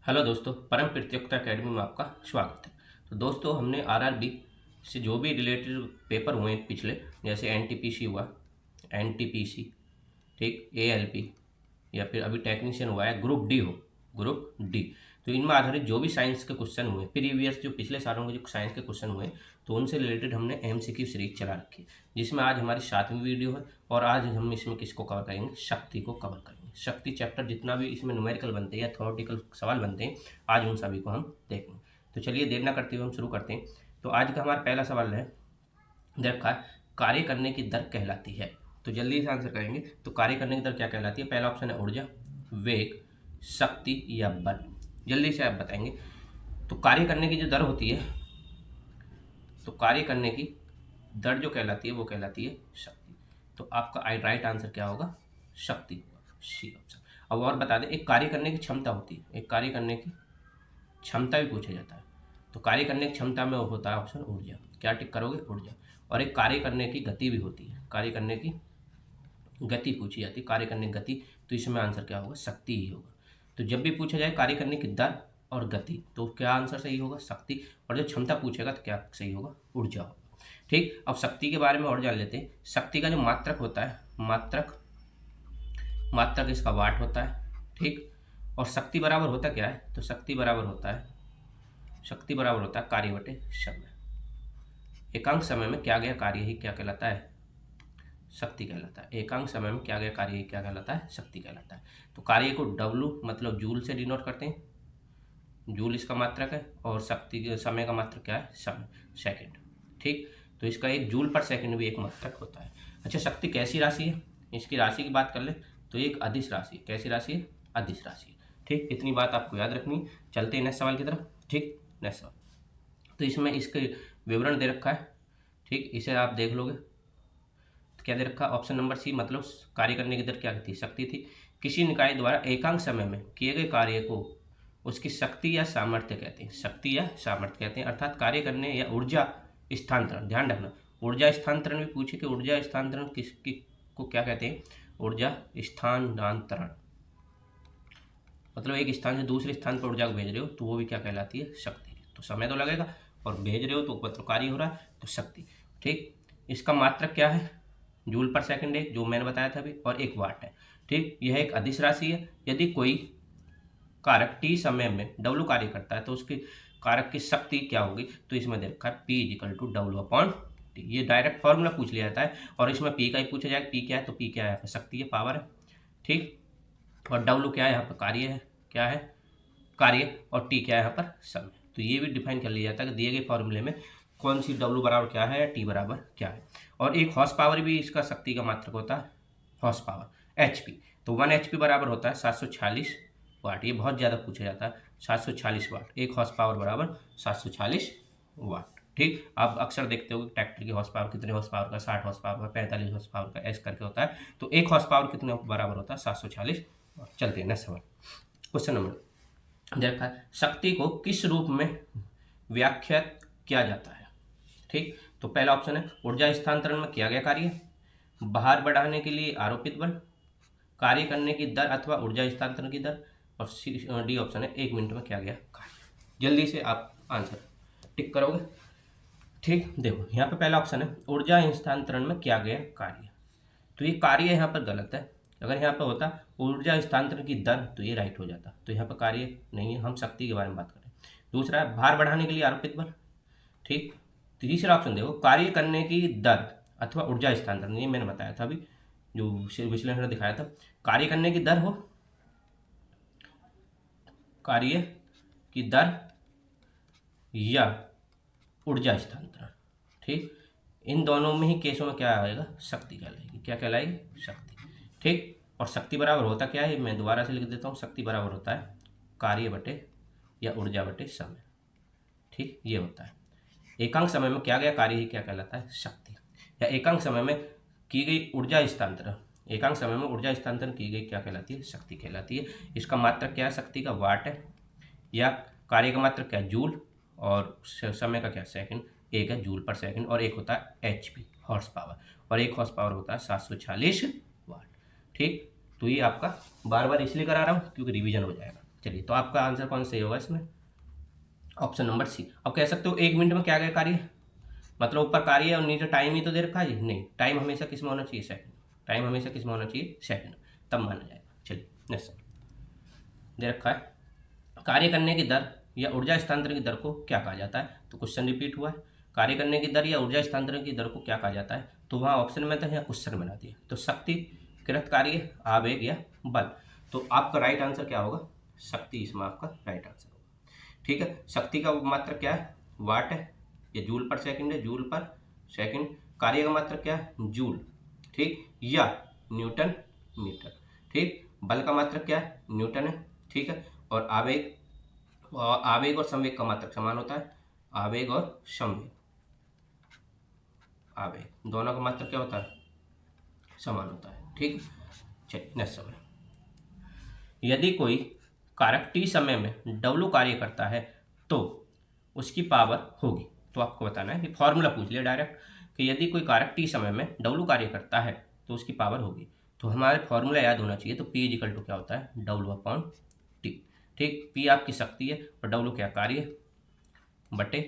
Hello दोस्तों, परम प्रतियोगिता अकेडमी में आपका स्वागत है। तो दोस्तों, हमने आरआरबी से जो भी रिलेटेड पेपर हुए हैं पिछले, जैसे एनटीपीसी हुआ, एनटीपीसी, ठीक, एएलपी, या फिर अभी टेक्नीशियन हुआ है, ग्रुप डी हो, ग्रुप डी, तो इनमें आधारित जो भी साइंस के क्वेश्चन हुए, प्रीवियस जो पिछले सालों के जो साइंस के क्वेश्चन हुए, तो उनसे रिलेटेड हमने एमसीक्यू सीरीज चला रखी है, जिसमें आज हमारी 7वीं वीडियो है। और आज हम इसमें किसको कवर करेंगे? शक्ति को कवर करेंगे। शक्ति चैप्टर जितना भी इसमें न्यूमेरिकल बनते हैं या थ्योरेटिकल सवाल बनते हैं, आज उन सभी को हम देखेंगे। तो चलिए देर ना करते हुए हम शुरू करते हैं। तो आज का हमारा पहला सवाल है, दे रखा है, कार्य करने की दर कहलाती है। तो जल्दी से आंसर करेंगे। तो कार्य करने की दर क्या कहलाती है? पहला ऑप्शन है ऊर्जा, वेग, शक्ति या बल। जल्दी से आप बताएंगे। तो कार्य करने की जो दर होती है, तो कार्य करने की दर जो कहलाती है वो कहलाती है शक्ति। तो आपका राइट आंसर क्या होगा? शक्ति होगा, सी ऑप्शन। अब और बता दें, एक कार्य करने की क्षमता होती है, एक कार्य करने की क्षमता भी पूछा जाता है। तो कार्य करने की क्षमता में होता है ऑप्शन ऊर्जा। क्या टिक करोगे? ऊर्जा। और एक कार्य करने की गति भी होती है, कार्य करने की गति पूछी जाती है, कार्य करने की गति। तो इसमें आंसर क्या होगा? शक्ति ही होगा। तो जब भी पूछा जाए कार्य करने की दर और गति, तो क्या आंसर सही होगा? शक्ति। और जब क्षमता पूछेगा तो क्या सही होगा? ऊर्जा होगा। ठीक, अब शक्ति के बारे में और जान लेते हैं। शक्ति का जो मात्रक होता है, मात्रक इसका वाट होता है। ठीक, और शक्ति बराबर होता क्या है? तो शक्ति बराबर होता है कार्य बटे समय। एकांक समय में क्या गया कार्य ही क्या कहलाता है? शक्ति कहलाता है। एकांक समय में क्या गया कार्य ही क्या कहलाता है? शक्ति कहलाता है। तो कार्य को W मतलब जूल से डिनोट करते हैं, जूल इसका मात्रक है, और शक्ति के समय का मात्रक क्या है? समय, सेकंड। ठीक, तो इसका एक जूल पर सेकंड भी एक मात्रक होता है। अच्छा, शक्ति कैसी राशि है? इसकी राशि की बात कर ले तो एक अदिश राशि है। कैसी राशि है? अदिश राशि है। ठीक, इतनी बात आपको याद रखनी है। चलते हैं नेक्स्ट सवाल की तरफ। ठीक, नेक्स्ट सवाल। तो इसमें इसके विवरण दे रखा है। ठीक, इसे आप देख लोगे। तो क्या दे रखा? ऑप्शन नंबर सी, मतलब कार्य करने की दर क्या थी? शक्ति थी। किसी निकाय द्वारा एकांक समय में किए गए कार्य को उसकी शक्ति या सामर्थ्य कहते हैं। शक्ति या सामर्थ्य कहते हैं, अर्थात कार्य करने या ऊर्जा स्थानांतरण। ध्यान रखना, ऊर्जा स्थानांतरण भी पूछे कि ऊर्जा स्थानांतरण किसकी को क्या कहते हैं? ऊर्जा स्थानांतरण, मतलब एक स्थान से दूसरे स्थान पर ऊर्जा को भेज रहे हो तो वो भी क्या कहलाती है? शक्ति। तो समय तो लगेगा, और भेज रहे हो तो मतलब कार्य हो रहा है, तो शक्ति। ठीक, इसका मात्रक क्या है? जूल पर सेकंड है, जो मैंने बताया था अभी, और एक वाट है। ठीक, यह एक अदिश राशि है। यदि कोई कारक टी समय में W कार्य करता है तो उसके कारक की शक्ति क्या होगी? तो इसमें दे रखा है P=W/T। ये डायरेक्ट फॉर्मूला पूछ लिया जाता है, और इसमें P का ही पूछा जाए। P क्या है? तो P क्या है? शक्ति है, पावर है। ठीक, और W क्या है? यहाँ पर कार्य है। क्या है? कार्य। और T क्या है? यहाँ पर समय। तो ये भी डिफाइन कर लिया जाता है कि दिए गए फॉर्मूले में कौन सी W बराबर क्या है या T बराबर क्या है। और एक हॉर्स पावर भी इसका शक्ति का मात्रक होता है, हॉर्स पावर, HP। तो 1 HP बराबर होता है 746 वाट। ये बहुत ज़्यादा पूछा जाता है, 746 वाट। एक हॉर्स पावर बराबर 746 वाट। ठीक, आप अक्सर देखते हो ट्रैक्टर की हॉर्स पावर कितने हॉर्स पावर का? 60 हॉर्स पावर का, 45 हॉर्स पावर का, ऐसे करके होता है। तो एक हॉर्स पावर कितने बराबर होता है? 746 वाट। चलते हैं नेक्स्ट सवाल। क्वेश्चन नंबर देखा है, शक्ति को किस रूप में व्याख्यात किया जाता है? ठीक, तो पहला ऑप्शन है ऊर्जा स्थानांतरण में किया गया कार्य, भार बढ़ाने के लिए आरोपित बल, कार्य करने की दर अथवा ऊर्जा स्थानांतरण की दर, और डी ऑप्शन है 1 मिनट में किया गया कार्य। जल्दी से आप आंसर टिक करोगे। ठीक, देखो यहाँ पे पहला ऑप्शन है ऊर्जा स्थानांतरण में किया गया कार्य, तो ये कार्य यहाँ पर गलत है। अगर यहाँ पर होता ऊर्जा स्थानांतरण की दर तो ये राइट हो जाता। तो यहाँ पर कार्य नहीं है, हम शक्ति के बारे में बात करें। दूसरा है भार बढ़ाने के लिए आरोपित बल। ठीक, तीसरा ऑप्शन देखो कार्य करने की दर अथवा ऊर्जा स्थानांतरण, ये मैंने बताया था अभी, जो विश्लेषण दिखाया था। कार्य करने की दर हो, कार्य की दर या ऊर्जा स्थानांतरण। ठीक, इन दोनों में ही केसों में क्या आएगा? शक्ति कहलाएगी। क्या कहलाएगी? शक्ति। ठीक, और शक्ति बराबर होता क्या है? मैं दोबारा से लिख देता हूँ। शक्ति बराबर होता है कार्य बटे या ऊर्जा बटे समय। ठीक, ये होता है। एकांक समय में क्या गया कार्य ही क्या कहलाता है? शक्ति। या एकांक समय में की गई ऊर्जा स्थानांतरण, एकांक समय में ऊर्जा स्थानांतरण की गई क्या कहलाती है? शक्ति कहलाती है। इसका मात्रक क्या है? शक्ति का वाट है। या कार्य का मात्रक क्या है? जूल। और समय का क्या? सेकंड। एक है जूल पर सेकंड, और एक होता है HP, हॉर्स पावर, और एक हॉर्स पावर होता है 746 वाट। ठीक, तो ये आपका बार बार इसलिए करा रहा हूँ क्योंकि रिवीजन हो जाएगा। चलिए, तो आपका आंसर कौन सही होगा इसमें? Option number C. अब कह सकते हो 1 मिनट में क्या क्या कार्य, मतलब ऊपर कार्य है और नीचे टाइम ही तो दे रखा है जी। नहीं, टाइम हमेशा किस में होना चाहिए? सेकंड। टाइम हमेशा किस में होना चाहिए? सेकंड, तब माना जाएगा। चलिए नेक्स्ट दे रखा है, कार्य करने की दर या ऊर्जा स्थानांतरण की दर को क्या कहा जाता है? तो क्वेश्चन रिपीट हुआ है, कार्य करने की दर या ऊर्जा स्थानांतरण की दर को क्या कहा जाता है? तो वहाँ ऑप्शन में था, यहाँ क्वेश्चन बना दिया। तो शक्ति, कृत कार्य, आवेग या बल। तो आपका राइट आंसर क्या होगा? शक्ति इसमें आपका राइट आंसर होगा। ठीक है, शक्ति का मात्रक क्या है? वाट है, या जूल पर सेकंड है, जूल पर सेकंड। कार्य का मात्रक क्या है? जूल, ठीक, या न्यूटन मीटर। ठीक, बल का मात्रक क्या है? न्यूटन है। ठीक है, और आवेग और संवेग का मात्रक समान होता है। आवेग और संवेग, आवेग दोनों का मात्रक क्या होता है? समान होता है। ठीक, चलिए नेक्स्ट सवाल, यदि कोई कारक टी समय में डब्लू कार्य करता है तो उसकी पावर होगी। तो आपको बताना है कि फॉर्मूला पूछ लिया डायरेक्ट कि यदि कोई कारक टी समय में डब्लू कार्य करता है तो उसकी पावर होगी। तो हमारे फॉर्मूला याद होना चाहिए। तो पी इजिकल टू क्या होता है? W upon T. ठीक, पी आपकी शक्ति है और डब्लू क्या कार्य बटे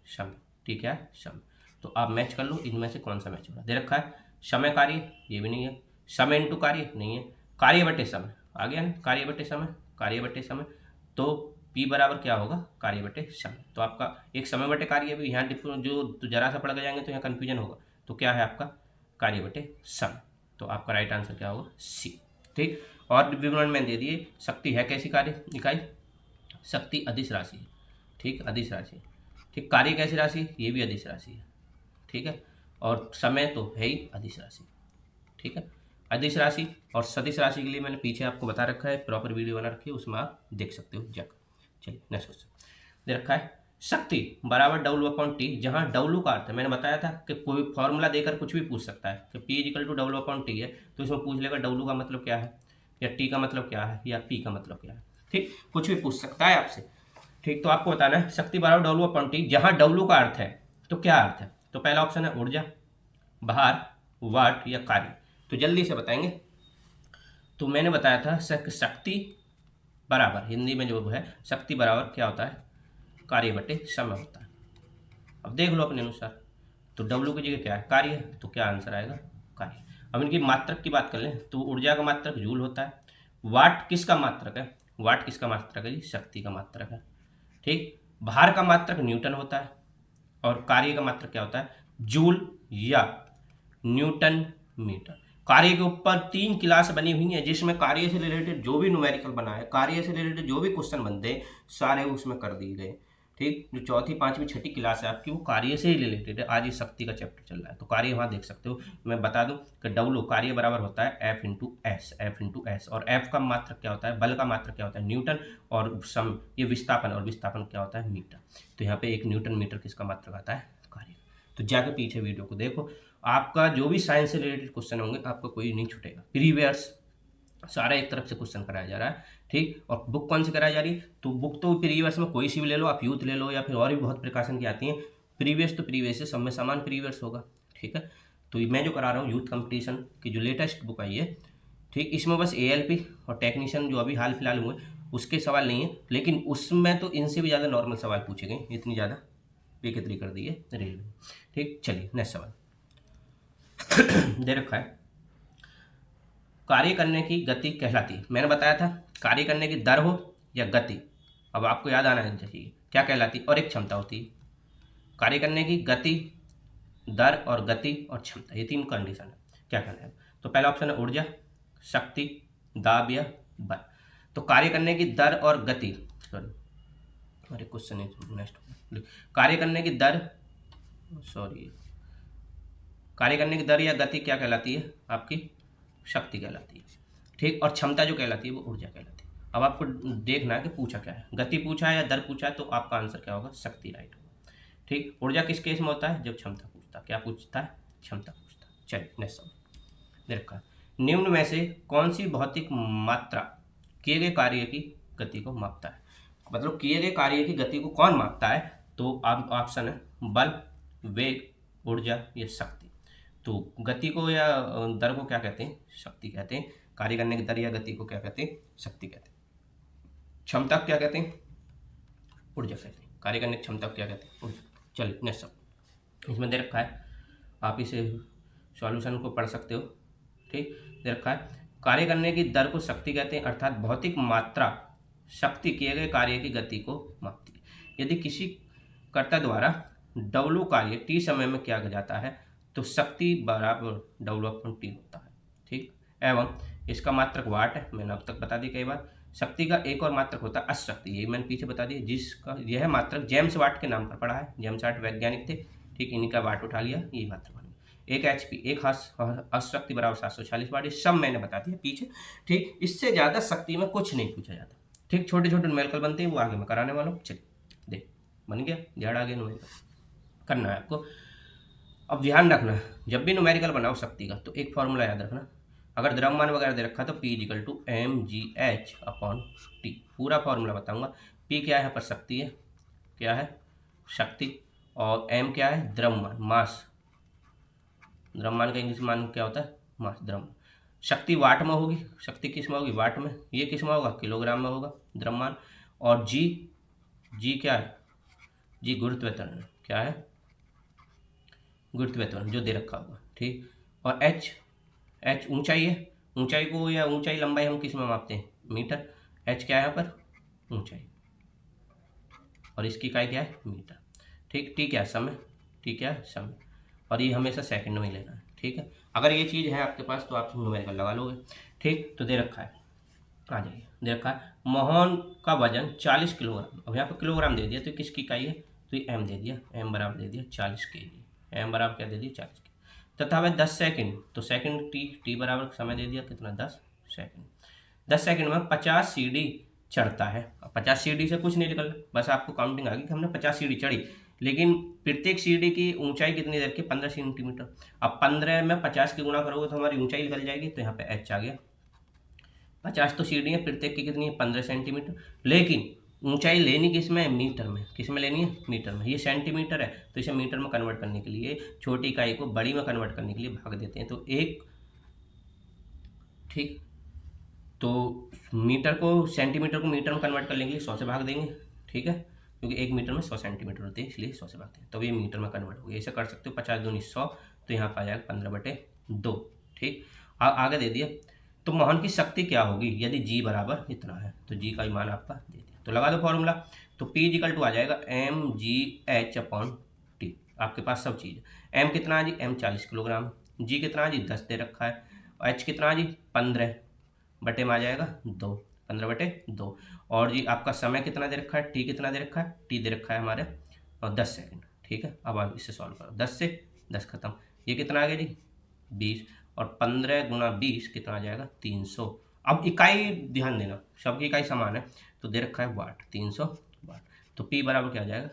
समय। ठीक है, समय। तो आप मैच कर लो, इनमें से कौन सा मैच होगा। दे रखा है समय कार्य, ये भी नहीं है। समय इंटू कार्य नहीं है। कार्य बटे समय आ गया ना, कार्य बटे समय, कार्य बटे समय। तो P बराबर क्या होगा? कार्य बटे समय। तो आपका एक समय बटे कार्य भी यहाँ जो तो जरा सा पड़ जाएंगे तो यहाँ कन्फ्यूजन होगा। तो क्या है आपका? कार्य बटे समय। तो आपका राइट आंसर क्या होगा? सी। ठीक, और विवरण में दे दिए, शक्ति है कैसी कार्य इकाई? शक्ति अदिश राशि है। ठीक, अदिश राशि है। ठीक, कार्य कैसी राशि है? ये भी अदिश राशि है। ठीक है, और समय तो है ही अदिश राशि। ठीक है, अदिश राशि और सदिश राशि के लिए मैंने पीछे आपको बता रखा है, प्रॉपर वीडियो बना रखी है, उसमें आप देख सकते हो जाकर। चलिए नेक्स्ट क्वेश्चन दे रखा है, शक्ति बराबर डब्लू अपॉन टी, जहाँ डब्लू का अर्थ है, मैंने बताया था कि कोई फॉर्मूला देकर कुछ भी पूछ सकता है कि P is equal to W upon T है, तो इसमें पूछ लेगा डब्लू का मतलब क्या है, या टी का मतलब क्या है, या पी का मतलब क्या है। ठीक, कुछ भी पूछ सकता है आपसे। ठीक, तो आपको बताना है शक्ति बराबर डब्लू अपॉन टी, जहाँ डब्लू का अर्थ है तो क्या अर्थ है? तो पहला ऑप्शन है ऊर्जा, भार, वाट या कार्य। तो जल्दी से बताएंगे। तो मैंने बताया था शक्ति बराबर, हिंदी में जो है शक्ति बराबर क्या होता है? कार्य बटे समय होता है। अब देख लो अपने अनुसार। तो डब्लू की जगह क्या है? कार्य, तो क्या आंसर आएगा? कार्य। अब इनकी मात्रक की बात कर लें तो ऊर्जा का मात्रक जूल होता है। वाट किसका मात्रक है? वाट किसका मात्रक है जी? शक्ति का मात्रक है। ठीक, भार का मात्रक न्यूटन होता है, और कार्य का मात्रक क्या होता है? जूल या न्यूटन मीटर। कार्य के ऊपर 3 क्लास बनी हुई है, जिसमें कार्य से रिलेटेड जो भी न्यूमेरिकल बना है, कार्य से रिलेटेड जो भी क्वेश्चन बनते हैं, सारे उसमें कर दिए गए। ठीक, जो चौथी पांचवी छठी क्लास है आपकी, वो कार्य से ही रिलेटेड है। आज ये शक्ति का चैप्टर चल रहा है, तो कार्य वहाँ देख सकते हो। मैं बता दूं कि डब्लू कार्य बराबर होता है F into S, F into S. और एफ का मात्रक क्या होता है? बल का मात्रक क्या होता है? न्यूटन। और सम ये विस्थापन, और विस्थापन क्या होता है? मीटर। तो यहाँ पे 1 न्यूटन मीटर किसका मात्रक आता है? कार्य। तो जाके पीछे वीडियो को देखो, आपका जो भी साइंस से रिलेटेड क्वेश्चन होंगे आपका कोई नहीं छूटेगा। प्रीवियस सारा एक तरफ से क्वेश्चन कराया जा रहा है। ठीक, और बुक कौन सी कराई जा रही है? तो बुक तो प्रीवियस में कोई सी भी ले लो, आप यूथ ले लो या फिर और भी बहुत प्रिकॉशन की आती हैं। प्रीवियस तो प्रीवियस है, सब में समान प्रीवियस होगा। ठीक है, तो मैं जो करा रहा हूँ यूथ कंपटीशन की जो लेटेस्ट बुक आई है, ठीक, इसमें बस ALP और टेक्नीशियन जो अभी हाल फिलहाल हुए उसके सवाल नहीं है, लेकिन उसमें तो इनसे भी ज़्यादा नॉर्मल सवाल पूछे गए, इतनी ज़्यादा बेकदरी कर दी है रेलवे। ठीक, चलिए नेक्स्ट सवाल दे रखा है, कार्य करने की गति कहलाती है। मैंने बताया था कार्य करने की दर हो या गति, अब आपको याद आना चाहिए क्या कहलाती है। और एक क्षमता होती है। कार्य करने की गति, दर और गति और क्षमता, ये 3 कंडीशन है। क्या कहना है? तो पहला ऑप्शन है ऊर्जा, शक्ति, दाब या बल। तो कार्य करने की दर और गति, सॉरी अरे क्वेश्चन नेक्स्ट, कार्य करने की दर, सॉरी, कार्य करने की दर या गति क्या कहलाती है? आपकी शक्ति कहलाती है। ठीक, और क्षमता जो कहलाती है वो ऊर्जा कहलाती है। अब आपको देखना है कि पूछा क्या है, गति पूछा है या दर पूछा है, तो आपका आंसर क्या होगा? शक्ति राइट होगा। ठीक, ऊर्जा किस केस में होता है? जब क्षमता पूछता है। क्या पूछता है? क्षमता पूछता है। चलिए नेक्स्ट सवाल देखा, निम्न में से कौन सी भौतिक मात्रा किए गए कार्य की गति को मापता है? मतलब किए गए कार्य की गति को कौन मापता है? तो आप ऑप्शन है बल, वेग, ऊर्जा या शक्ति। तो गति को या दर को क्या कहते हैं? शक्ति कहते हैं। कार्य करने की दर या गति को क्या कहते हैं? शक्ति कहते हैं। क्षमता क्या कहते हैं? ऊर्जा कहते हैं। कार्य करने की क्षमता क्या कहते हैं? ऊर्जा। चलिए नेक्स्ट सब इसमें दे रखा है, आप इसे सॉल्यूशन को पढ़ सकते हो। ठीक, दे रखा है कार्य करने की दर को शक्ति कहते हैं, अर्थात भौतिक मात्रा शक्ति किए गए कार्य की गति को मापती है। यदि किसी कर्ता द्वारा W कार्य t समय में किया जाता है तो शक्ति बराबर W/T होता है। ठीक, एवं इसका मात्रक वाट है, मैंने अब तक बता दी कई बार। शक्ति का एक और मात्रक होता है अशक्ति, यही मैंने पीछे बता दिया, जिसका यह मात्रक जेम्स वाट के नाम पर पड़ा है। जेम्स वाट वैज्ञानिक थे। ठीक, इन्हीं का वाट उठा लिया, यही मात्रक बन गया। एक HP, एक अशक्ति बराबर 740 वाट, ये सब मैंने बता दिया पीछे। ठीक, इससे ज़्यादा शक्ति में कुछ नहीं पूछा जाता। ठीक, छोटे छोटे न्यूमेरिकल बनते हैं, वो आगे मैं कराने वाला हूँ। चलिए देख, बन गया ध्यान, आगे न्यूमेरिकल करना है आपको। अब ध्यान रखना, जब भी न्यूमेरिकल बनाओ शक्ति का तो एक फॉर्मूला याद रखना, अगर द्रव्यमान वगैरह दे रखा तो P = mgh/T, पूरा फॉर्मूला बताऊंगा। P क्या है यहाँ पर? शक्ति है, क्या है? शक्ति। और m क्या है? द्रव्यमान, मास। द्रव्यमान का इंग्लिश मान क्या होता है? मास, द्रव्यमान। शक्ति वाट में होगी, शक्ति किस में होगी? वाट में। ये किस में होगा? किलोग्राम में होगा द्रव्यमान। और जी क्या है? जी गुरुत्व त्वरण, क्या है? गुरुत्व त्वरण जो दे रखा होगा। ठीक, और h ऊंचाई है, ऊंचाई को या ऊंचाई लंबाई हम किस में मापते हैं? मीटर। h क्या है यहाँ पर? ऊंचाई, और इसकी इकाई क्या है? मीटर। ठीक, t क्या है? समय, t क्या है? समय, और ये हमेशा सेकंड में लेना है। ठीक है, अगर ये चीज़ है आपके पास तो आप न्यूमेरिकल लगा लोगे। ठीक, तो दे रखा है, आ जाइए, दे रखा है मोहन का वजन 40 किलोग्राम। अब यहाँ पर किलोग्राम दे दिया तो किसकी इकाई है? तो ये m दे दिया, m बराबर दे दिया 40 kg, m बराबर क्या दे दिया? 40 kg। तथा वह 10 सेकंड, तो सेकंड t बराबर समय दे दिया कितना? 10 सेकंड। 10 सेकंड में 50 सीढ़ी चढ़ता है। अब 50 सीढ़ी से कुछ नहीं निकल, बस आपको काउंटिंग आ गई कि हमने 50 सीढ़ी चढ़ी, लेकिन प्रत्येक सीढ़ी की ऊंचाई कितनी देर की? 15 सेंटीमीटर। अब 15 में 50 की गुणा करोगे तो हमारी ऊंचाई निकल जाएगी, तो यहाँ पे h आ गया। 50 तो सीढ़ियाँ, प्रत्येक की कितनी है? 15 सेंटीमीटर, लेकिन ऊंचाई लेनी किस में? मीटर में। किस में लेनी है? मीटर में। ये सेंटीमीटर है तो इसे मीटर में कन्वर्ट करने के लिए, छोटी इकाई को बड़ी में कन्वर्ट करने के लिए भाग देते हैं, तो एक। ठीक, तो मीटर को, सेंटीमीटर को मीटर में कन्वर्ट करने के लिए 100 से भाग देंगे। ठीक है, क्योंकि 1 मीटर में 100 सेंटीमीटर होते हैं, इसलिए 100 से भागते हैं, तो ये मीटर में कन्वर्ट हो गया। ऐसे कर सकते हो, 50 दूनी 100, तो यहाँ पर आ जाएगा 15/2। ठीक, आगे दे दिया, तो मोहन की शक्ति क्या होगी यदि g बराबर इतना है? तो g का मान आपका दे दिया, तो लगा दो फॉर्मूला। तो P = आ जाएगा mgh/T, आपके पास सब चीज़ है। m कितना है जी? m 40 kilogram. g कितना है जी? 10 दे रखा है। h कितना है जी? 15 बटे में आ जाएगा 2, 15/2। और जी आपका समय कितना दे रखा है? t कितना दे रखा है? t दे रखा है हमारे 10 सेकंड। ठीक है, अब आप इसे सॉल्व करो, 10 से 10 खत्म, ये कितना आ गया जी? 20, और 15 × 20 कितना आ जाएगा? 300। अब इकाई ध्यान देना, सबकी इकाई समान है, तो दे रखा है वाट, 300 वाट, तो P बराबर क्या आ जाएगा?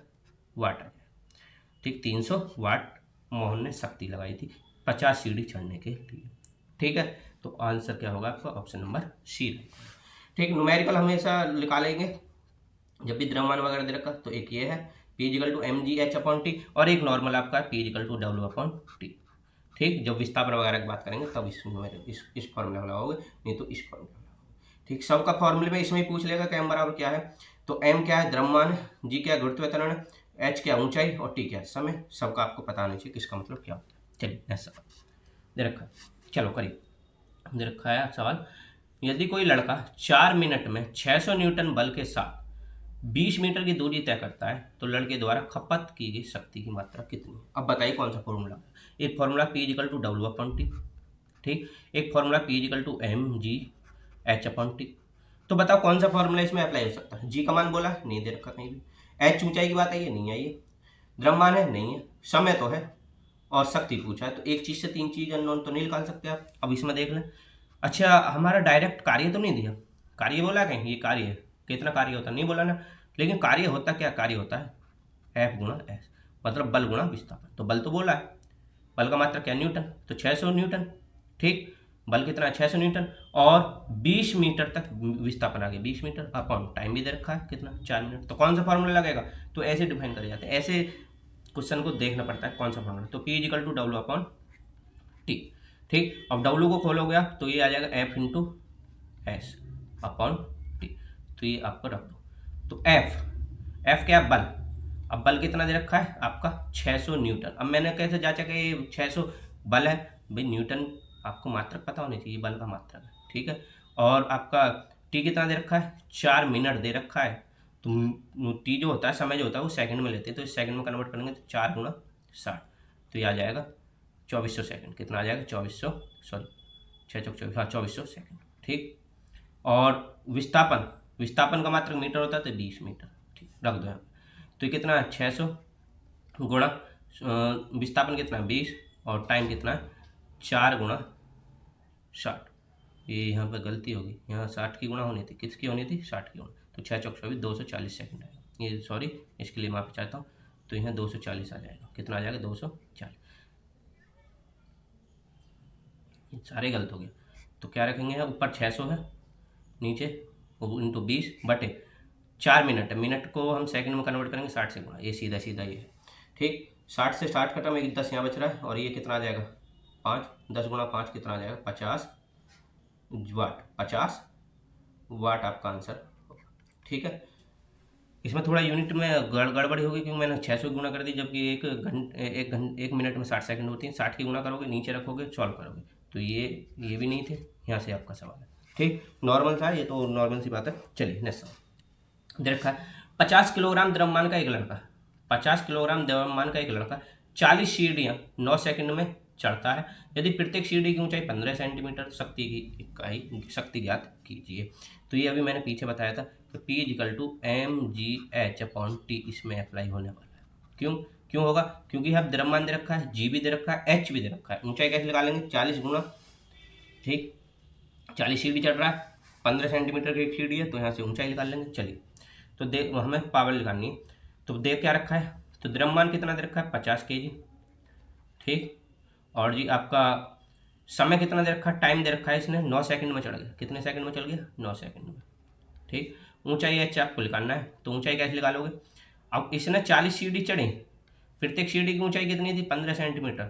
वाट आ जाएगा। ठीक, 300 वाट मोहन ने शक्ति लगाई थी 50 सीढ़ी चढ़ने के लिए। ठीक है, तो आंसर क्या होगा आपका? Option number C। ठीक, न्यूमेरिकल हमेशा निकालेंगे जब भी द्रव्यमान वगैरह दे रखा, तो एक ये है P = mgh/T, और एक नॉर्मल आपका P = W/T। ठीक, जब विस्थापन वगैरह की बात करेंगे तब इस फॉर्मूला लगाओगे, नहीं तो इस फॉर्मूला लगाओगे। ठीक, सबका फॉर्मूले में इसमें ही पूछ लेगा कि m बराबर क्या है, तो m क्या है? द्रव्यमान, g क्या है? गुरुत्व त्वरण, h क्या? ऊंचाई, और t क्या है? समय। सबका आपको पता नहीं चाहिए किसका मतलब क्या होता है। चलिए नेक्स्ट सवाल दे रखा है, चलो करिए। दे रखा है सवाल, यदि कोई लड़का 4 मिनट में 600 न्यूटन बल के साथ 20 मीटर की दूरी तय करता है तो लड़के द्वारा खपत की गई शक्ति की मात्रा कितनी? अब बताइए कौन सा फॉर्मूला? एक फॉर्मूला P = W/T, ठीक, एक फॉर्मूला P = mgh/T। तो बताओ कौन सा फॉर्मूला इसमें अप्लाई हो सकता है? g का मान बोला नहीं दे रखा कहीं भी, h ऊंचाई की बात है ये नहीं आई है, द्रव्यमान है नहीं है, समय तो है, और शक्ति पूछा है, तो एक चीज से 3 चीज अननोन तो नहीं निकाल सकते आप। अब इसमें देख लें, अच्छा हमारा डायरेक्ट कार्य तो नहीं दिया, कार्य बोला कहीं? ये कार्य है, कितना कार्य होता नहीं बोला ना, लेकिन कार्य होता क्या? कार्य होता है F × S, मतलब बल गुणा विस्थापन। तो बल तो बोला है, बल का मात्रा क्या? न्यूटन, तो 600 न्यूटन। ठीक, बल कितना है? 600 न्यूटन, और 20 मीटर तक विस्थापन आ गया, 20 मीटर अपॉन टाइम भी दे रखा है कितना? 4 मिनट। तो कौन सा फॉर्मूला लगेगा? तो ऐसे डिफाइन करे जाते हैं, ऐसे क्वेश्चन को देखना पड़ता है कौन सा फॉर्मूला। तो P = W/T। ठीक, अब W को खोलोगे आप तो ये आ जाएगा F × S/T। तो ये आपको रख दो। तो एफ, एफ क्या है? बल। अब बल कितना दे रखा है आपका? 600 न्यूटन। अब मैंने कैसे जांचा कि ये 600 बल है? भाई न्यूटन आपको मात्रक पता होनी चाहिए, बल का मात्रक है, ठीक है। और आपका टी कितना दे रखा है? 4 मिनट दे रखा है। तो टी जो होता है, समय जो होता है, वो सेकंड में लेते हैं, तो इस सेकंड में कन्वर्ट करेंगे तो 4 गुणा 60, तो ये आ जाएगा 2400 सेकंड। कितना आ जाएगा? 2400, सॉरी 6 चौक 24, हाँ 2400 सेकंड, ठीक। और विस्थापन, विस्थापन का मात्रक मीटर होता है, तो 20 मीटर, ठीक, रख दो यहाँ। तो ये कितना है? 600 गुणा विस्थापन कितना है? 20, और टाइम कितना है? 4 गुणा 60। ये यहाँ पर गलती होगी, यहाँ 60 की गुणा होनी थी, किसकी होनी थी? 60 की गुणा। तो 6 चौक 24, 240 सेकंड आएगा। ये सॉरी, इसके लिए माफ़ी चाहता हूँ। तो यहाँ 240 आ जाएगा। कितना आ जाएगा? 240। ये सारे गलत हो गए। तो क्या रखेंगे? यहाँ ऊपर 600 है, नीचे इंटू 20 बटे 4 मिनट है। मिनट को हम सेकंड में कन्वर्ट करेंगे 60 से गुणा, ये सीधा सीधा ये है, ठीक। 60 से 60 खत्म, एक 10 यहाँ बच रहा है, और ये कितना आ जाएगा? 5, 10 गुणा 5 कितना आ जाएगा? 50 वाट। 50 वाट आपका आंसर, ठीक है। इसमें थोड़ा यूनिट में गड़बड़ी होगी, क्योंकि मैंने 600 गुणा कर दी, जबकि एक मिनट में 60 सेकंड होती है। 60 की गुणा करोगे, नीचे रखोगे, सॉल्व करोगे, तो ये भी नहीं थे। यहाँ से आपका सवाल है, ठीक। नॉर्मल था ये, तो नॉर्मल सी बात है। चलिए नेक्स्ट सवाल दे रखा है। 50 किलोग्राम द्रव्यमान का एक लड़का, 50 किलोग्राम द्रव्यमान का एक लड़का 40 सीढ़ियाँ 9 सेकंड में चढ़ता है। यदि प्रत्येक सीढ़ी की ऊंचाई 15 सेंटीमीटर, शक्ति की इकाई, शक्ति ज्ञात कीजिए। तो ये अभी मैंने पीछे बताया था कि P = mgh/T इसमें अप्लाई होने वाला है। क्यों क्यों होगा? क्योंकि यहाँ द्रव्यमान दे रखा है, g भी दे रखा है, h भी दे रखा है। ऊंचाई कैसे निकालेंगे? 40 गुना, ठीक, 40 सीढ़ी चढ़ रहा है, 15 सेंटीमीटर की एक सीढ़ी है, तो यहाँ से ऊंचाई निकाल लेंगे। चलिए, तो देख हमें पावर निकालनी है। तो देख क्या रखा है? तो द्रव्यमान कितना दे रखा है? 50 kg, ठीक। और जी आपका समय कितना दे रखा है? टाइम दे रखा है इसने 9 सेकंड में चढ़ गया। कितने सेकंड में चल गया? 9 सेकंड में, ठीक। ऊंचाई h आपको निकालना है, तो ऊंचाई कैसे निकालोगे? अब इसने 40 सीढ़ी चढ़ी, प्रत्येक सीढ़ी की ऊंचाई कितनी थी? 15 सेंटीमीटर,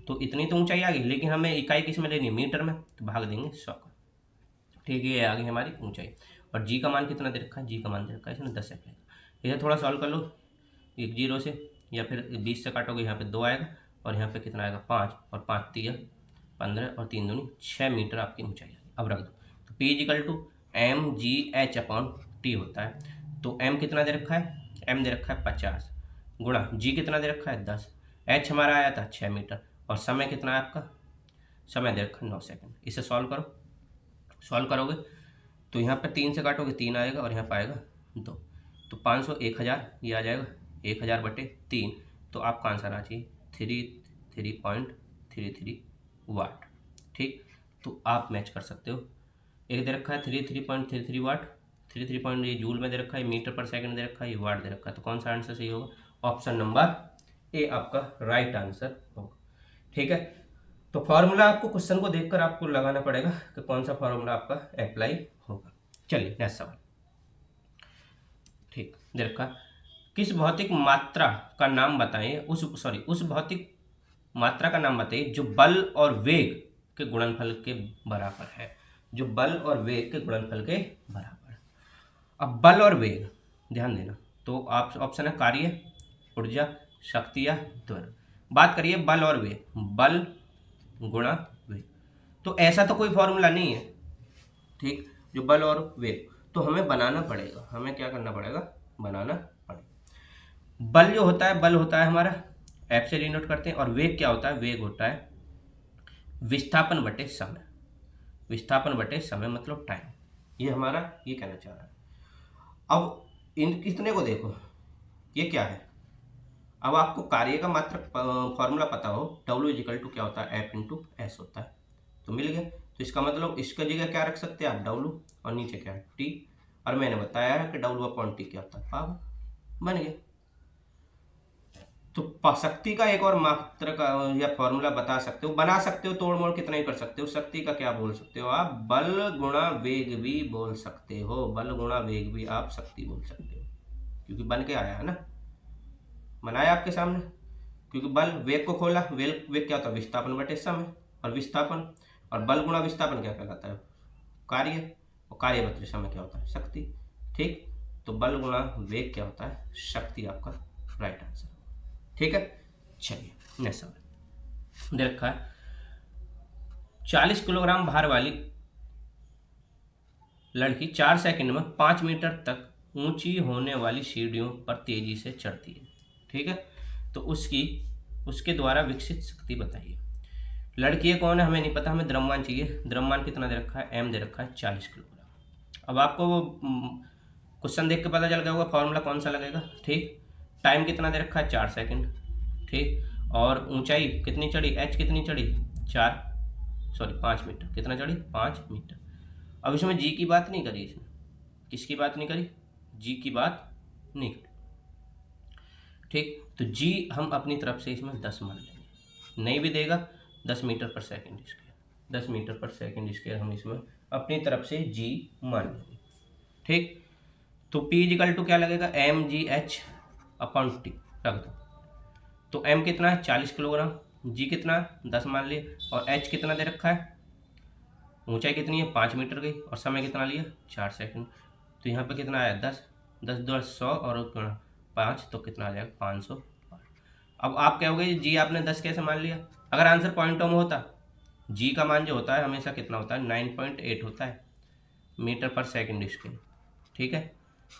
तो इतनी तो ऊंचाई आ गई, लेकिन हमें इकाई किस में लेनी है? मीटर में, तो भाग देंगे 100 का, ठीक है। ये आ गई हमारी ऊंचाई। और जी का मान कितना दे रखा है? जी का मान दे रखा है इसने 10 सेकंड। इसे थोड़ा सॉल्व कर लो, एक 0 से, या फिर 20 से काटोगे, यहाँ पे 2 आएगा, और यहाँ पे कितना आएगा? 5, और 5 3 15, और 3 दूनी 6 मीटर आपकी ऊंचाई आएगी। अब रख दो। तो P = mgh/T होता है। तो m कितना दे रखा है? m दे रखा है 50, गुणा g कितना दे रखा है? 10, h हमारा आया था 6 मीटर, और समय कितना है आपका? समय दे रखा है 9 सेकंड। इसे सॉल्व करो, सॉल्व करोगे तो यहाँ पे 3 से काटोगे 3 आएगा, और यहाँ पर आएगा 2, तो 500 1000, ये आ जाएगा 1000/3। तो आपका आंसर आ चाहिए 33.33 वाट, ठीक। तो आप मैच कर सकते हो। एक दे रखा है 33.33 वाट, 33 पॉइंट ये जूल में दे रखा है, मीटर पर सेकंड दे रखा है, ये वाट दे रखा है। तो कौन सा आंसर सही होगा? ऑप्शन नंबर ए आपका राइट आंसर होगा, ठीक है। तो फॉर्मूला आपको क्वेश्चन को देखकर आपको लगाना पड़ेगा कि कौन सा फॉर्मूला आपका अप्लाई होगा। चलिए नेक्स्ट सवाल, ठीक, दे रखा किस भौतिक मात्रा का नाम बताएं, उस भौतिक मात्रा का नाम बताइए जो बल और वेग के गुणनफल के बराबर है। जो बल और वेग के गुणनफल के बराबर है। अब बल और वेग ध्यान देना, तो आप ऑप्शन है कार्य, ऊर्जा, शक्ति या त्वरण। बात करिए बल और वेग, बल गुणा वेग, तो ऐसा तो कोई फॉर्मूला नहीं है, ठीक, जो बल और वेग, तो हमें बनाना पड़ेगा। हमें क्या करना पड़ेगा? बनाना पड़ेगा। बल जो होता है, बल होता है हमारा एफ से डिनोट करते हैं, और वेग क्या होता है? वेग होता है विस्थापन बटे समय, विस्थापन बटे समय मतलब टाइम। ये हमारा ये कहना चाह रहा है। अब इन कितने को देखो, ये क्या है? अब आपको कार्य का मात्रक फॉर्मूला पता हो, W = क्या होता है? F × S होता है, तो मिल गया। तो इसका मतलब इसका जगह क्या रख सकते हैं आप? W, और नीचे क्या है? T, और मैंने बताया है कि W/T क्या होता है? पावर, बन गया। तो शक्ति का एक और मात्रा का या फॉर्मूला बता सकते हो, बना सकते हो, तोड़ मोड़ कितना ही कर सकते हो। शक्ति का क्या बोल सकते हो आप? बल गुणा वेग भी बोल सकते हो, बल गुणा वेग भी आप शक्ति बोल सकते हो, क्योंकि बन के आया है ना, बनाया आपके सामने। क्योंकि बल, वेग को खोला, वेग क्या होता है? विस्थापन बटे समय, और विस्थापन, और बल गुणा विस्थापन क्या कहलाता है? कार्य, और कार्य बटे समय क्या होता है? शक्ति, ठीक, तो बल गुणा वेग क्या होता है, शक्ति आपका राइट आंसर। ठीक है, चलिए नेक्स्ट सवाल दे रखा है 40 किलोग्राम भार वाली लड़की 4 सेकंड में 5 मीटर तक ऊंची होने वाली सीढ़ियों पर तेजी से चढ़ती है। ठीक है, तो उसके द्वारा विकसित शक्ति बताइए। लड़की है कौन है हमें नहीं पता, हमें द्रव्यमान चाहिए। द्रव्यमान कितना दे रखा है, एम दे रखा है 40 किलोग्राम। अब आपको वो क्वेश्चन देख के पता चल गया होगा फॉर्मूला कौन सा लगेगा। ठीक, टाइम कितना दे रखा है 4 सेकंड। ठीक, और ऊंचाई कितनी चढ़ी, एच कितनी चढ़ी 5 मीटर। कितना चढ़ी 5 मीटर। अब इसमें जी की बात नहीं करी, इसने किसकी बात नहीं करी, जी की बात नहीं करी। ठीक, तो जी हम अपनी तरफ से इसमें 10 मान लेंगे, नहीं भी देगा 10 मीटर पर सेकंड स्क्वायर, 10 मीटर पर सेकंड स्क्वायर हम इसमें अपनी तरफ से जी मान लेंगे। ठीक, तो P इजिकल टू क्या लगेगा, M G H upon T रख दो। तो M कितना है 40 किलोग्राम, G कितना 10 मान लिए, और H कितना दे रखा है, ऊंचाई कितनी है 5 मीटर गई, और समय कितना लिया 4 सेकंड। तो यहाँ पे कितना आया 10, 10 2 100 और 5, तो कितना आ जाएगा 500। अब आप कहोगे जी आपने 10 कैसे मान लिया, अगर आंसर पॉइंटों में होता, जी का मान जो होता है हमेशा कितना होता है 9.8 होता है मीटर पर सेकंड स्क्वायर। ठीक है,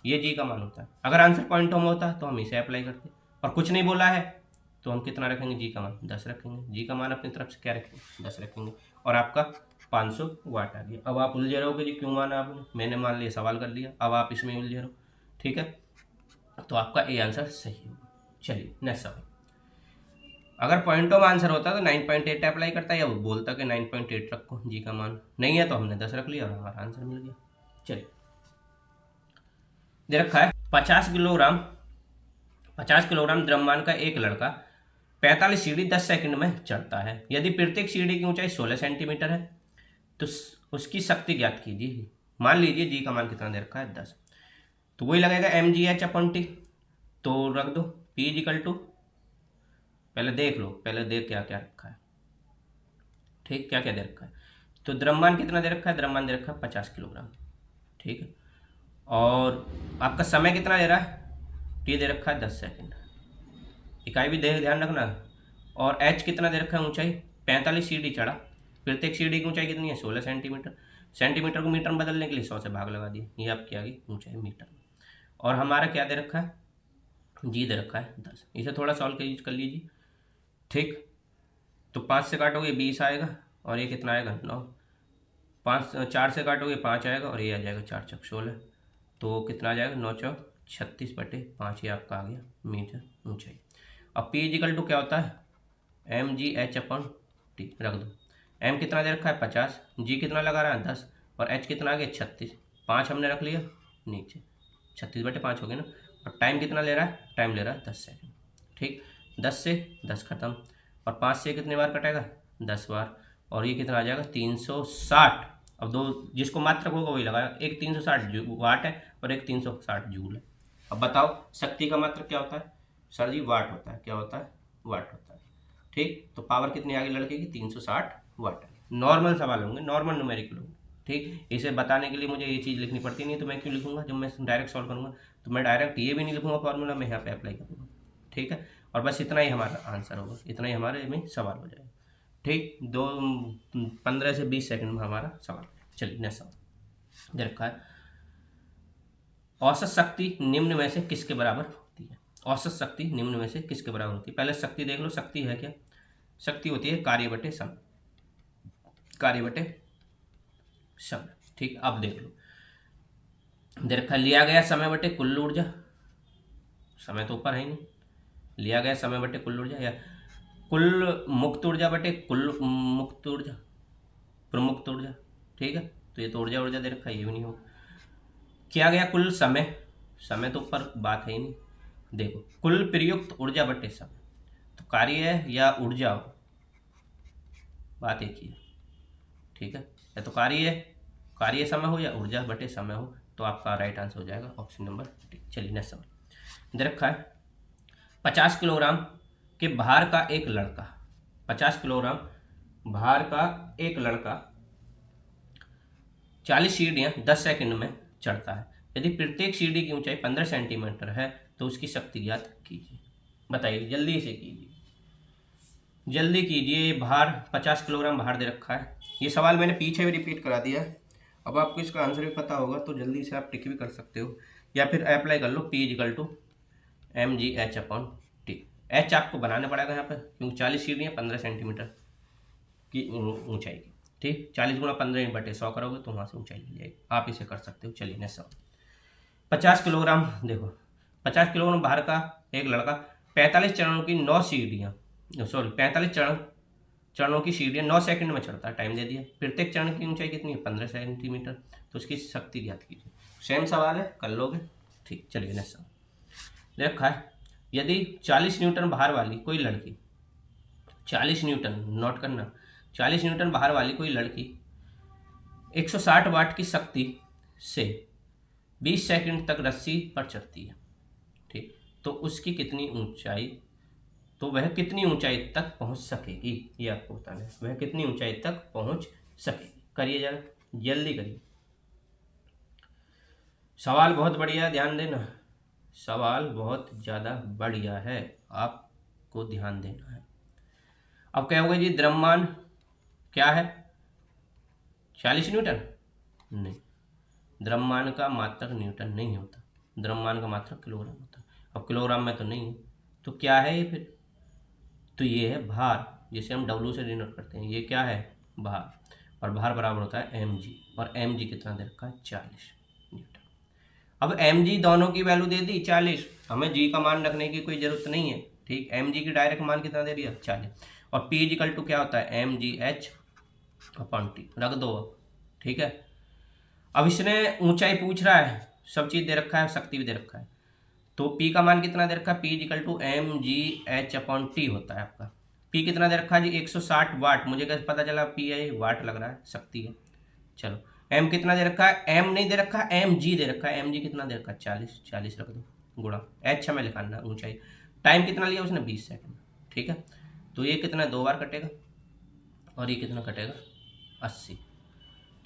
ये जी का मान होता है। अगर आंसर पॉइंटों में होता तो हम इसे अप्लाई करते, और कुछ नहीं बोला है तो हम कितना रखेंगे, जी का मान 10 रखेंगे। जी का मान अपनी तरफ से क्या रखेंगे 10 रखेंगे, और आपका 500 वाट आ गया। अब आप उलझे रहोगे जी क्यों माना आपने, मैंने मान लिया सवाल कर लिया, अब आप इसमें उलझे रहो। ठीक है, तो आपका ए आंसर सही होगा। चलिए नेक्स्ट सवाल, अगर पॉइंटों में आंसर होता तो 9.8 अप्लाई करता, या वो बोलता कि 9.8 रखो जी का मान, नहीं है तो हमने 10 रख लिया और हमारा आंसर मिल गया। चलिए दे रखा है 50 किलोग्राम द्रव्यमान का एक लड़का 45 सीढ़ी 10 सेकंड में चढ़ता है। यदि प्रत्येक सीढ़ी की ऊंचाई 16 सेंटीमीटर है तो उसकी शक्ति ज्ञात कीजिए। मान लीजिए जी का मान कितना दे रखा है 10, तो वही लगेगा M G H upon T. तो रख दो P इजिकल टू, पहले देख लो, पहले देख क्या क्या रखा है। ठीक, क्या क्या दे रखा है, तो द्रव्यमान कितना दे रखा है, द्रव्यमान दे रखा है 50 किलोग्राम। ठीक है, और आपका समय कितना दे रहा है, टी दे रखा है 10 सेकंड, इकाई भी ध्यान रखना। और एच कितना दे रखा है, ऊंचाई 45 सीढ़ी चढ़ा, प्रत्येक सीढ़ी की ऊंचाई कितनी है 16 सेंटीमीटर। सेंटीमीटर को मीटर में बदलने के लिए 100 से भाग लगा दिए, ये आपकी आ गई ऊंचाई मीटर में। और हमारा क्या दे रखा है, जी दे रखा है 10। इसे थोड़ा सॉल्व कर लीजिए। ठीक, तो 5 से काटोगे 20 आएगा, और ये कितना आएगा 9। 5 4 से काटोगे 5 आएगा, और ये आ जाएगा 4 चौक 16, तो कितना आ जाएगा 9 चौक 36/5, ये आपका आ गया मीटर ऊंचाई। अब P इजिकल टू क्या होता है, M G H upon T रख दो। एम कितना दे रखा है 50, जी कितना लगा रहा है 10, और एच कितना आ गया 36, 5 हमने रख लिया नीचे, 36/5 हो गया ना। और टाइम कितना ले रहा है, टाइम ले रहा है 10 सेकंड। ठीक, 10 से 10 खत्म, और 5 से कितने बार कटेगा 10 बार, और ये कितना आ जाएगा 360। अब दो जिसको मात्रक होगा वही लगाया, एक 360 वाट है और एक 360 जूल है। अब बताओ शक्ति का मात्रक क्या होता है, सर जी वाट होता है। क्या होता है, वाट होता है। ठीक, तो पावर कितनी आ गई लड़के की 360 वाट। नॉर्मल सवाल होंगे, नॉर्मल न्यूमेरिकल होंगे। ठीक, इसे बताने के लिए मुझे ये चीज़ लिखनी पड़ती नहीं, तो मैं क्यों लिखूंगा, जब मैं डायरेक्ट सॉल्व करूंगा तो मैं डायरेक्ट ये भी नहीं लिखूंगा फॉर्मूला, मैं यहाँ पे अप्लाई करूँगा। ठीक है, और बस इतना ही हमारा आंसर होगा, इतना ही हमारे में सवाल हो जाएगा। ठीक, 15 से 20 सेकंड में हमारा सवाल। चलिए नेक्स्ट सवाल दे रखा है, औसत शक्ति निम्न में से किसके बराबर होती है। औसत शक्ति निम्न में से किसके बराबर होती है, पहले शक्ति देख लो, शक्ति है क्या, शक्ति होती है कार्य बटे समय, कार्य बटे समय। ठीक, अब देख लो दे रखा लिया गया समय बटे कुल ऊर्जा, समय तो ऊपर है ही नहीं, लिया गया समय बटे कुल ऊर्जा, या कुल मुक्त ऊर्जा बटे कुल मुक्त ऊर्जा, प्रमुक्त ऊर्जा। ठीक है, तो ये तो ऊर्जा दे रखा है, ये भी नहीं होगा। किया गया कुल समय, समय तो ऊपर बात है ही नहीं। देखो कुल प्रयुक्त ऊर्जा बटे समय, तो कार्य या ऊर्जा हो, बात एक ही है। ठीक है, या तो कार्य समय हो या ऊर्जा बटे समय हो, तो आपका राइट आंसर हो जाएगा ऑप्शन नंबर डी। चलिए नेक्स्ट सवाल दे रखा है, 50 किलोग्राम के भार का एक लड़का, 50 किलोग्राम भार का एक लड़का 40 सीढ़ियां 10 सेकंड में चढ़ता है। यदि प्रत्येक सीढ़ी की ऊंचाई 15 सेंटीमीटर है तो उसकी शक्ति ज्ञात कीजिए। बताइए, जल्दी से कीजिए, जल्दी कीजिए। भार 50 किलोग्राम भार दे रखा है। ये सवाल मैंने पीछे भी रिपीट करा दिया है। अब आपको इसका आंसर भी पता होगा तो जल्दी से आप टिक भी कर सकते हो, या फिर अप्लाई कर लो P=mgh/T। एच आपको बनाना पड़ेगा यहाँ पर, क्योंकि 40 सीढ़ियाँ 15 सेंटीमीटर की ऊंचाई की। ठीक, 40 गुणा 15/100 करोगे तो वहाँ से ऊंचाई मिल जाएगी। आप इसे कर सकते हो। चलिए नेक्स्ट सवाल। 50 किलोग्राम, देखो 50 किलोग्राम भार का एक लड़का 45 चरणों की 9 सीढ़ियाँ, सॉरी 45 चरणों की सीढ़ियाँ 9 सेकंड में चढ़ता है। टाइम दे दिया। प्रत्येक चरण की ऊंचाई कितनी है? 15 सेंटीमीटर। तो उसकी शक्ति ज्ञात कीजिए। सेम सवाल है, कर लोगे। ठीक, चलिए नेक्स्ट सवाल। देखा है, यदि 40 न्यूटन भार वाली कोई लड़की, 40 न्यूटन, नोट करना, 40 न्यूटन भार वाली कोई लड़की 160 वाट की शक्ति से 20 सेकंड तक रस्सी पर चढ़ती है, ठीक, तो उसकी कितनी ऊंचाई, तो वह कितनी ऊंचाई तक पहुंच सकेगी, ये आपको बताना है। वह कितनी ऊंचाई तक पहुंच सकेगी। करिए जरा, जल्दी करिए। सवाल बहुत बढ़िया है, ध्यान देना। सवाल बहुत ज़्यादा बढ़िया है, आपको ध्यान देना है। अब क्या होगा जी, द्रव्यमान क्या है? 40 न्यूटन? नहीं, द्रव्यमान का मात्रक न्यूटन नहीं होता, द्रव्यमान का मात्रक किलोग्राम होता है। अब किलोग्राम में तो नहीं है, तो क्या है ये फिर? तो ये है भार, जिसे हम डब्ल्यू से डिनोट करते हैं। ये क्या है? भार। और भार बराबर होता है mg, और mg कितना दे रखा है? 40 न्यूटन। अब mg दोनों की वैल्यू दे दी 40, हमें g का मान रखने की कोई जरूरत नहीं है। ठीक, mg की डायरेक्ट मान कितना दे दिया? 40। और p इक्वल टू क्या होता है? mgh/T रख दो। ठीक है, अब इसने ऊंचाई पूछ रहा है, सब चीज दे रखा है, शक्ति भी दे रखा है। तो P का मान कितना दे रखा है? P=mgh/T होता है आपका। P कितना दे रखा है जी? 160 वाट। मुझे कैसे पता चला? P है, वाट लग रहा है, शक्ति है। चलो, M कितना दे रखा है? M नहीं दे रखा है, mg दे रखा है। mg कितना दे रखा है? 40। 40 रख दो, गुणा h हमें लिखाना ऊंचाई। टाइम कितना लिया उसने? 20 सेकंड। ठीक है, तो ये कितना 2 बार कटेगा, और ये कितना कटेगा? 80।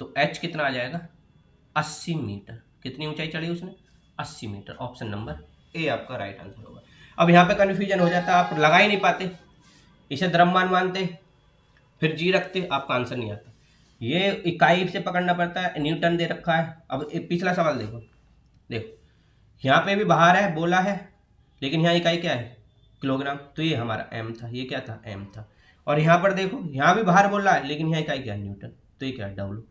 तो h कितना आ जाएगा? 80 मीटर। कितनी ऊंचाई चढ़ी उसने? 80 मीटर। ऑप्शन नंबर ए आपका राइट आंसर होगा। अब यहाँ पे कन्फ्यूजन हो जाता है, आप लगा ही नहीं पाते, इसे द्रव्यमान मानते, फिर जी रखते, आपका आंसर नहीं आता। ये इकाई से पकड़ना पड़ता है, न्यूटन दे रखा है। अब पिछला सवाल देखो, देखो यहाँ पे भी बाहर है, बोला है, लेकिन यहाँ इकाई क्या है? किलोग्राम। तो ये हमारा m था, ये क्या था? m था। और यहाँ पर देखो, यहाँ भी बाहर बोल रहा है, लेकिन यहाँ इकाई क्या है? न्यूटन। तो ये क्या है? W,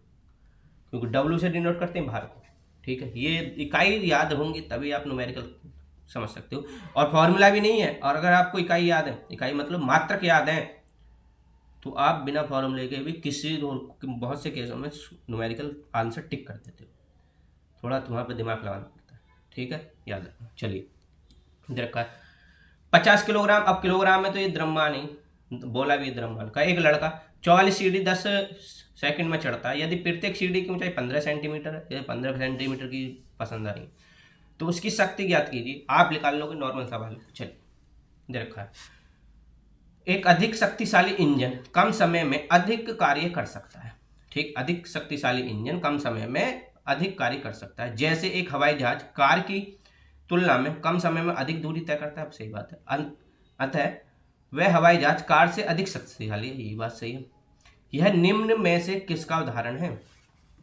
क्योंकि W से डिनोट करते हैं भार को। ठीक है, ये इकाई याद होंगी तभी आप न्यूमेरिकल समझ सकते हो। और फॉर्मूला भी नहीं है, और अगर आपको इकाई याद है, इकाई मतलब मात्रक याद है, तो आप बिना फॉर्मूले के भी किसी बहुत से केसों में न्यूमेरिकल आंसर टिक कर देते हो। थोड़ा तुम्हारे पे दिमाग लगाना पड़ता है। ठीक है, याद रखना। चलिए, इधर का 50 किलोग्राम। अब किलोग्राम में तो ये द्रव्यमान ही बोला भी, द्रव्यमान का एक लड़का 44 सीढ़ी 10 सेकंड में चढ़ता है। यदि प्रत्येक सीढ़ी की ऊंचाई 15 सेंटीमीटर है, या 15 सेंटीमीटर की पसंद आ रही है, तो उसकी शक्ति ज्ञात कीजिए। आप निकाल लोगे, नॉर्मल सवाल है। चलिए, दे रखा है, एक अधिक शक्तिशाली इंजन कम समय में अधिक कार्य कर सकता है। ठीक, अधिक शक्तिशाली इंजन कम समय में अधिक कार्य कर सकता है। जैसे एक हवाई जहाज कार की तुलना में कम समय में अधिक दूरी तय करता है। अब सही बात है, अतः वह हवाई जहाज कार से अधिक शक्तिशाली है। ये बात सही है। यह निम्न में से किसका उदाहरण है?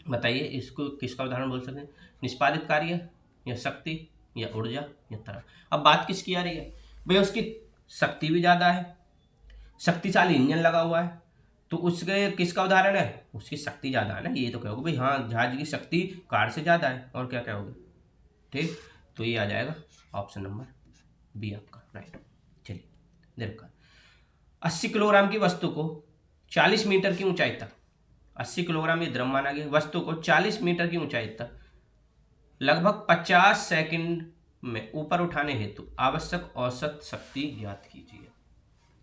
बताइए, इसको किसका उदाहरण बोल सकते हैं? निष्पादित कार्य, या शक्ति, या ऊर्जा, या तरंग। अब बात किसकी आ रही है भाई? उसकी शक्ति भी ज़्यादा है, शक्तिशाली इंजन लगा हुआ है, तो उसके किसका उदाहरण है? उसकी शक्ति ज़्यादा है ना। ये तो कहोगे भाई हाँ, जहाज की शक्ति कार से ज़्यादा है, और क्या कहोगे? ठीक, तो ये आ जाएगा ऑप्शन नंबर बी आपका राइट। चलिए, देखा 80 किलोग्राम की वस्तु को 40 मीटर की ऊंचाई तक, 80 किलोग्राम ये द्रव्यमान आ गया, वस्तु को 40 मीटर की ऊंचाई तक लगभग 50 सेकंड में ऊपर उठाने हेतु आवश्यक औसत शक्ति ज्ञात कीजिए।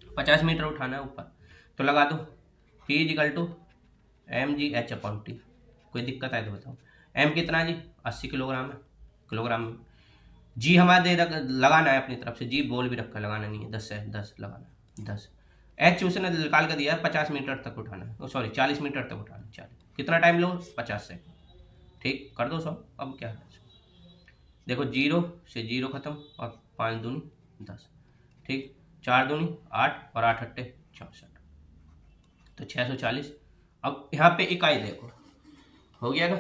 50 मीटर उठाना है ऊपर, तो लगा दो P=mgh/T। कोई दिक्कत है तो बताओ। m कितना है जी? 80 किलोग्राम है, किलोग्राम में। जी हमारा लगाना है अपनी तरफ से, जी बोल भी रखा, लगाना नहीं है। 10 है, 10 लगाना है, 10। एच उसने निकाल कर दिया है, 50 मीटर तक उठाना है, सॉरी 40 मीटर तक उठाना है। 40 कितना टाइम लो? 50 सेकंड। ठीक, कर दो सब। अब क्या है? देखो 0 से 0 खत्म और 5 दूनी 10, ठीक, 4 दूनी 8 और 8 अट्टे 64, तो 640। अब यहाँ पे इकाई देखो, हो गया ना।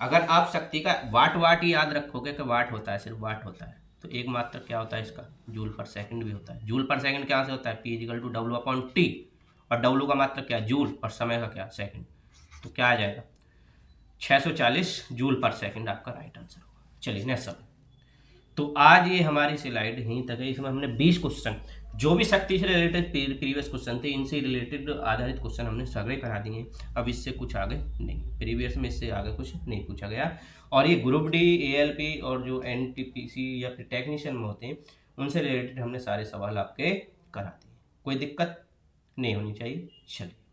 अगर आप शक्ति का वाट वाट ही याद रखोगे कि वाट होता है, सिर्फ वाट होता है, तो एक मात्रक क्या होता है इसका, जूल पर सेकंड भी होता है। जूल पर सेकंड क्या से होता है, P is equal to W upon T, और डब्ल्यू का मात्रक क्या, जूल, और समय का क्या, सेकंड। तो क्या आ जाएगा, 640 जूल पर सेकंड आपका राइट आंसर होगा। चलिए नेक्स्ट सवाल। तो आज ये हमारी स्लाइड यहीं तक है। इसमें हमने 20 क्वेश्चन, जो भी शक्ति से रिलेटेड प्रीवियस क्वेश्चन थे, इनसे रिलेटेड आधारित क्वेश्चन हमने सगळे करा दिए। अब इससे कुछ आगे नहीं, प्रीवियस में इससे आगे कुछ नहीं पूछा गया। और ये ग्रुप डी, एएलपी और जो एनटीपीसी या फिर टेक्नीशियन में होते हैं, उनसे रिलेटेड हमने सारे सवाल आपके करा दिए। कोई दिक्कत नहीं होनी चाहिए। चलिए।